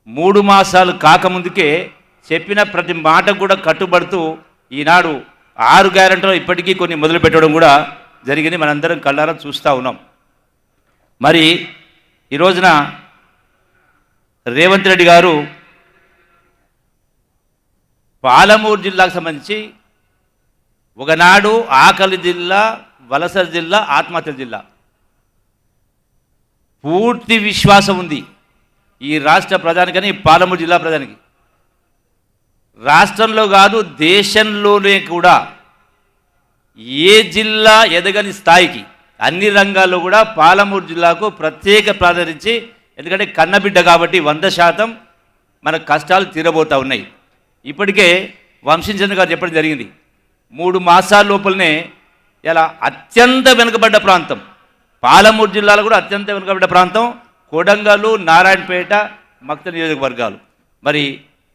3 మాసాలు కాకముందుకే చెప్పిన ప్రతి మాట కూడా కట్టుబడుతూ ఈనాడు 6 గ్యారెంటీలు ఇప్పటికీ కొన్ని మొదలు పెట్టడం కూడా జరిగింది. మనందరం కళ్ళారా చూస్తూ ఉన్నాం. మరి ఈ రోజున రేవంత్ రెడ్డి గారు పాలమూరు జిల్లాకు సంబంధించి ఒకనాడు ఆకలి జిల్లా, వలస జిల్లా, ఆత్మహత్యల జిల్లా, పూర్తి విశ్వాసం ఉంది ఈ రాష్ట్ర ప్రధానికని, పాలమూరు జిల్లా ప్రధానికి. రాష్ట్రంలో కాదు దేశంలోనే కూడా ఏ జిల్లా ఎదగని స్థాయికి అన్ని రంగాల్లో కూడా పాలమూరు జిల్లాకు ప్రత్యేక ప్రాధాన్యత. ఎందుకంటే కన్నబిడ్డ కాబట్టి 100% మన కష్టాలు తీరబోతూ ఉన్నాయి. ఇప్పటికే వంశీచంద్ర గారు చెప్పడం జరిగింది, 3 మాసాల లోపలనే ఇలా అత్యంత వెనుకబడ్డ ప్రాంతం పాలమూరు జిల్లాలో కూడా అత్యంత వెనుకబడ్డ ప్రాంతం కొడంగల్, నారాయణపేట, మక్త నియోజకవర్గాలు. మరి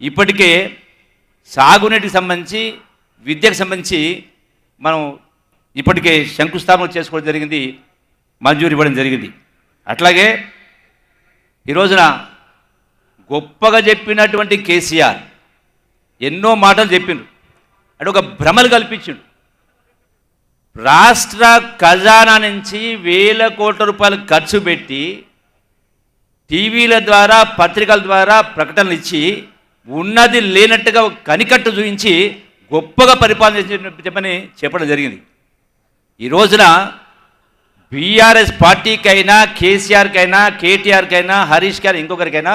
ఇప్పటికే సాగునీటికి సంబంధించి, విద్యకు సంబంధించి మనం ఇప్పటికే శంకుస్థాపన చేసుకోవడం జరిగింది, మంజూరు ఇవ్వడం జరిగింది. అట్లాగే ఈ రోజున గొప్పగా చెప్పినటువంటి కేసీఆర్ ఎన్నో మాటలు చెప్పిండు, అంటే ఒక భ్రమలు కల్పించిండు. రాష్ట్ర ఖజానా నుంచి వేల కోట్ల రూపాయలు ఖర్చు పెట్టి టీవీల ద్వారా, పత్రికల ద్వారా ప్రకటనలు ఇచ్చి ఉన్నది లేనట్టుగా కనికట్టు చూపించి గొప్పగా పరిపాలన చెప్పని చెప్పడం జరిగింది. ఈ రోజున బీఆర్ఎస్ పార్టీకైనా, కేసీఆర్కైనా, కేటీఆర్కైనా, హరీష్ గారు ఇంకొకరికైనా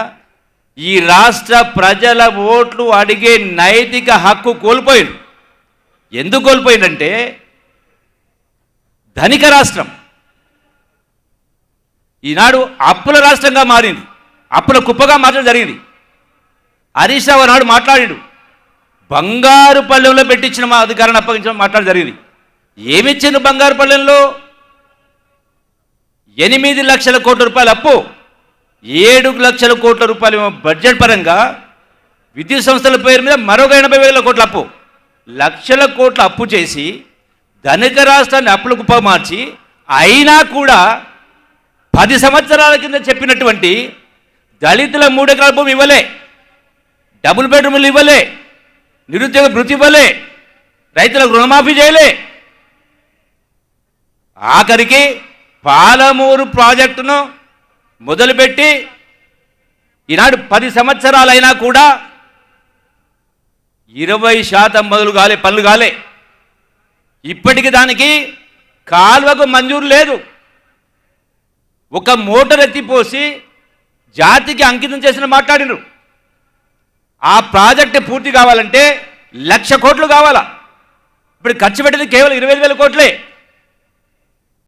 ఈ రాష్ట్ర ప్రజల ఓట్లు అడిగే నైతిక హక్కు కోల్పోయింది. ఎందుకు కోల్పోయిందంటే ధనిక రాష్ట్రం ఈనాడు అప్పుల రాష్ట్రంగా మారింది, అప్పుల కుప్పగా మార్చడం జరిగింది. హరీష్ రావు నాడు మాట్లాడాడు, బంగారు పల్లెంలో పెట్టించిన మా అధికారాన్ని అప్పగించడం మాట్లాడడం జరిగింది. ఏమిచ్చింది బంగారు పల్లెంలో? 8 లక్షల కోట్ల రూపాయల అప్పు, 7 లక్షల కోట్ల రూపాయలు బడ్జెట్ పరంగా, విద్యుత్ సంస్థల పేరు మీద మరొక 80,000 కోట్ల అప్పు, లక్షల కోట్ల అప్పు చేసి ధనిక రాష్ట్రాన్ని అప్పుల కుప్ప మార్చి, అయినా కూడా 10 సంవత్సరాల కింద చెప్పినటువంటి దళితుల 3 ఎకరాల భూమి ఇవ్వలే, డబుల్ బెడ్రూమ్లు ఇవ్వలే, నిరుద్యోగ భృతి ఇవ్వలే, రైతులకు రుణమాఫీ చేయలే. ఆఖరికి పాలమూరు ప్రాజెక్టును మొదలుపెట్టి ఈనాడు 10 సంవత్సరాలైనా కూడా 20% మొదలు కాలే, పనులు కాలే. ఇప్పటికి దానికి కాలువకు మంజూరు లేదు. ఒక మోటార్ ఎత్తిపోసి జాతికి అంకితం చేసిన మాట్లాడినారు. ఆ ప్రాజెక్టు పూర్తి కావాలంటే 1,00,000 కోట్లు కావాలా. ఇప్పుడు ఖర్చు పెట్టింది కేవలం 25,000 కోట్లే.